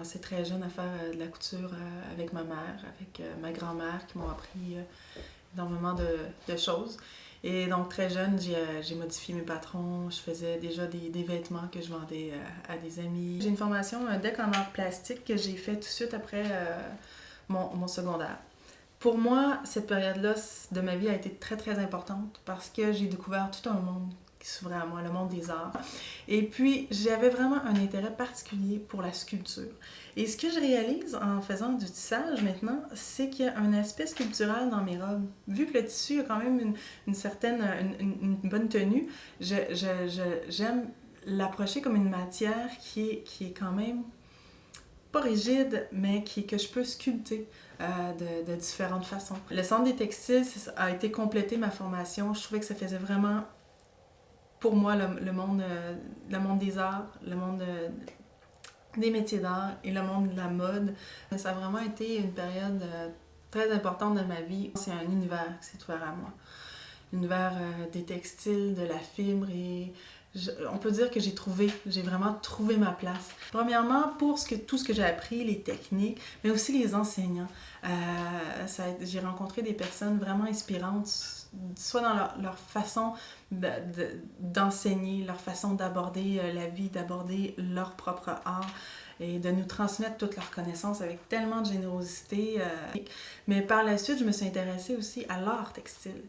commencé très jeune à faire de la couture avec ma mère, avec ma grand-mère qui m'ont appris énormément de choses. Et donc très jeune, j'ai modifié mes patrons, je faisais déjà des vêtements que je vendais à des amis. J'ai une formation deck en art plastique que j'ai fait tout de suite après mon secondaire. Pour moi, cette période-là de ma vie a été très très importante parce que j'ai découvert tout un monde qui s'ouvrait à moi, le monde des arts. Et puis, j'avais vraiment un intérêt particulier pour la sculpture. Et ce que je réalise en faisant du tissage maintenant, c'est qu'il y a un aspect sculptural dans mes robes. Vu que le tissu a quand même une certaine, une bonne tenue, j'aime l'approcher comme une matière qui est quand même pas rigide, mais que je peux sculpter de différentes façons. Le Centre des textiles a été complété ma formation. Je trouvais que ça faisait vraiment, pour moi, le monde des arts, le monde des métiers d'art et le monde de la mode. Ça a vraiment été une période très importante de ma vie. C'est un univers qui s'est ouvert à moi. L'univers des textiles, de la fibre et on peut dire que j'ai vraiment trouvé ma place. Premièrement, pour tout ce que j'ai appris, les techniques, mais aussi les enseignants. J'ai rencontré des personnes vraiment inspirantes, soit dans leur façon d'enseigner, leur façon d'aborder la vie, d'aborder leur propre art et de nous transmettre toutes leurs connaissances avec tellement de générosité. Mais par la suite, je me suis intéressée aussi à l'art textile,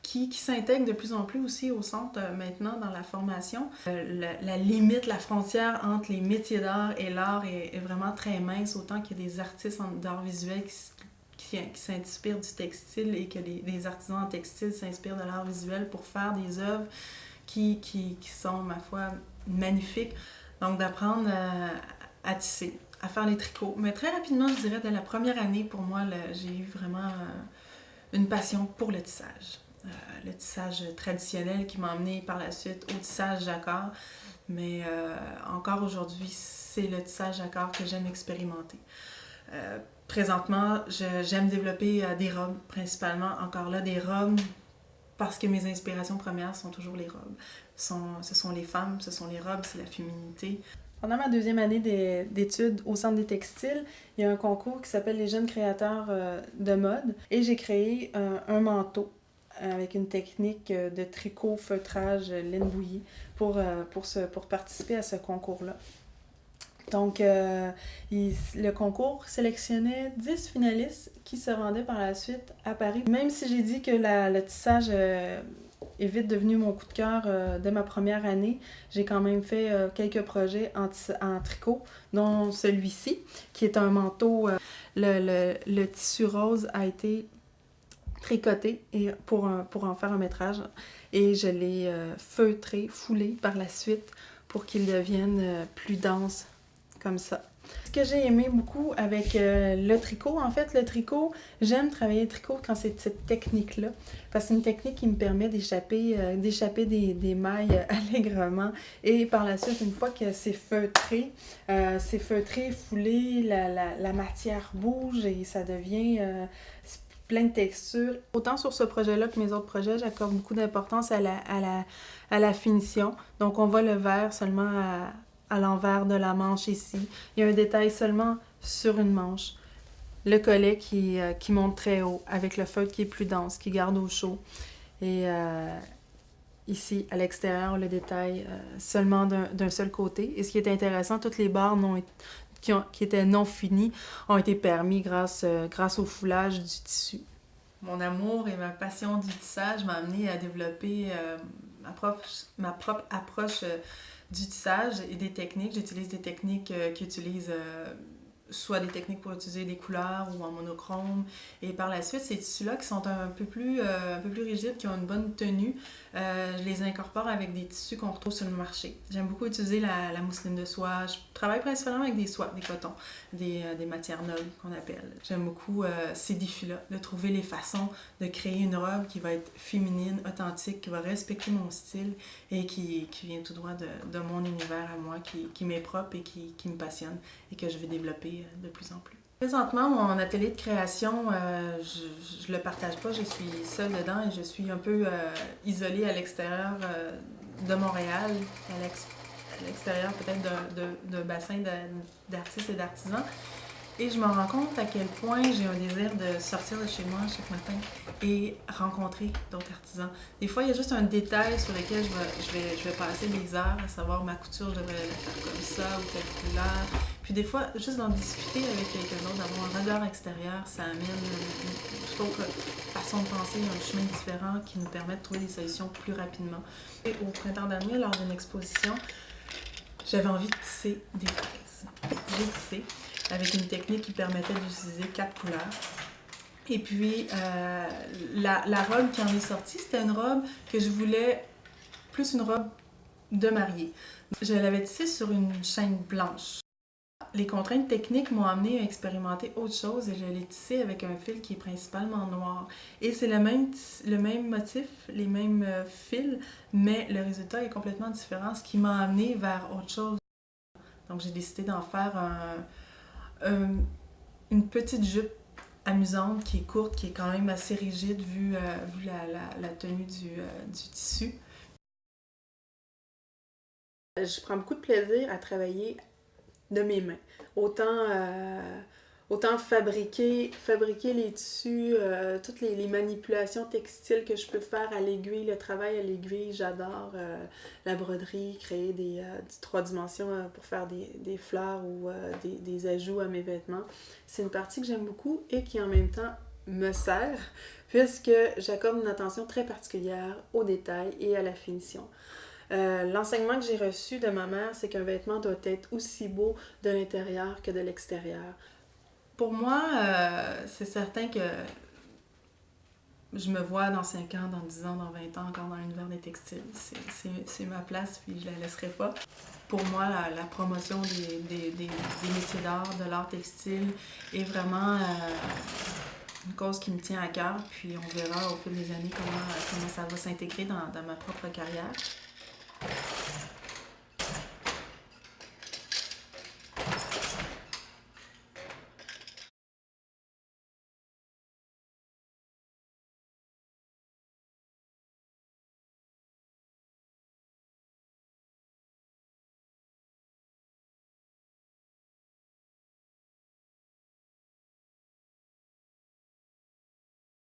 qui s'intègre de plus en plus aussi au centre maintenant dans la formation. La limite, la frontière entre les métiers d'art et l'art est vraiment très mince, autant qu'il y a des artistes d'art visuel qui s'inspirent du textile et que des artisans en textile s'inspirent de l'art visuel pour faire des œuvres qui sont, ma foi, magnifiques. Donc d'apprendre à tisser, à faire les tricots. Mais très rapidement, je dirais, dès la première année, pour moi, j'ai eu vraiment une passion pour le tissage. Le tissage traditionnel qui m'a emmené par la suite au tissage jacquard. Mais encore aujourd'hui, c'est le tissage jacquard que j'aime expérimenter. Présentement, j'aime développer des robes, principalement. Encore là, des robes, parce que mes inspirations premières sont toujours les robes. Ce sont les femmes, ce sont les robes, c'est la féminité. Pendant ma deuxième année d'études au Centre des textiles, il y a un concours qui s'appelle les jeunes créateurs de mode. Et j'ai créé un manteau avec une technique de tricot, feutrage, laine bouillie pour participer à ce concours-là. Donc, le concours sélectionnait 10 finalistes qui se rendaient par la suite à Paris. Même si j'ai dit que le tissage est vite devenu mon coup de cœur dès ma première année, j'ai quand même fait quelques projets en tricot, dont celui-ci, qui est un manteau. Le tissu rose a été tricoté pour en faire un métrage et je l'ai feutré, foulé par la suite pour qu'il devienne plus dense comme ça. Ce que j'ai aimé beaucoup avec le tricot, en fait, le tricot, j'aime travailler le tricot quand c'est cette technique-là, parce que c'est une technique qui me permet d'échapper des mailles allègrement, et par la suite, une fois que c'est feutré, foulé, la matière bouge et ça devient plein de textures. Autant sur ce projet-là que mes autres projets, j'accorde beaucoup d'importance à la finition. Donc, on voit le vert seulement à l'envers de la manche ici. Il y a un détail seulement sur une manche. Le collet qui monte très haut, avec le feutre qui est plus dense, qui garde au chaud. Et ici, à l'extérieur, le détail seulement d'un seul côté. Et ce qui est intéressant, toutes les barres qui étaient non finies ont été permis grâce au foulage du tissu. Mon amour et ma passion du tissage m'a amené à développer ma propre approche du tissage et des techniques. J'utilise des techniques qui utilisent soit des techniques pour utiliser des couleurs ou en monochrome. Et par la suite, ces tissus-là qui sont un peu plus rigides, qui ont une bonne tenue, je les incorpore avec des tissus qu'on retrouve sur le marché. J'aime beaucoup utiliser la mousseline de soie. Je travaille principalement avec des soies, des cotons, des matières nobles qu'on appelle. J'aime beaucoup ces défis-là, de trouver les façons de créer une robe qui va être féminine, authentique, qui va respecter mon style et qui vient tout droit de mon univers à moi, qui m'est propre et qui me passionne et que je vais développer de plus en plus. Présentement, mon atelier de création, je le partage pas, je suis seule dedans et je suis un peu isolée à l'extérieur de Montréal, l'extérieur peut-être d'un bassin d'artistes et d'artisans. Et je me rends compte à quel point j'ai un désir de sortir de chez moi chaque matin et rencontrer d'autres artisans. Des fois, il y a juste un détail sur lequel je vais passer des heures à savoir ma couture, je devrais la faire comme ça ou telle couleur. Puis des fois, juste d'en discuter avec quelqu'un d'autre, d'avoir un regard extérieur, ça amène, je trouve, façon de penser, un chemin différent qui nous permet de trouver des solutions plus rapidement. Et au printemps dernier, lors d'une exposition, j'avais envie de tisser des fraises. J'ai tissé avec une technique qui permettait d'utiliser 4 couleurs. Et puis, la robe qui en est sortie, c'était une robe que je voulais, plus une robe de mariée. Je l'avais tissée sur une chaîne blanche. Les contraintes techniques m'ont amené à expérimenter autre chose et je l'ai tissée avec un fil qui est principalement noir. Et c'est le même motif, les mêmes fils, mais le résultat est complètement différent, ce qui m'a amené vers autre chose. Donc j'ai décidé d'en faire une petite jupe amusante qui est courte, qui est quand même assez rigide vu la tenue du tissu. Je prends beaucoup de plaisir à travailler de mes mains. Autant fabriquer les tissus, toutes les manipulations textiles que je peux faire à l'aiguille, le travail à l'aiguille, j'adore la broderie, créer du 3 dimensions pour faire des fleurs ou des ajouts à mes vêtements. C'est une partie que j'aime beaucoup et qui en même temps me sert puisque j'accorde une attention très particulière aux détails et à la finition. L'enseignement que j'ai reçu de ma mère, c'est qu'un vêtement doit être aussi beau de l'intérieur que de l'extérieur. Pour moi, c'est certain que je me vois dans 5 ans, dans 10 ans, dans 20 ans, encore dans l'univers des textiles. C'est ma place, puis je la laisserai pas. Pour moi, la promotion des métiers d'art, de l'art textile, est vraiment une cause qui me tient à cœur. Puis on verra au fil des années comment ça va s'intégrer dans ma propre carrière.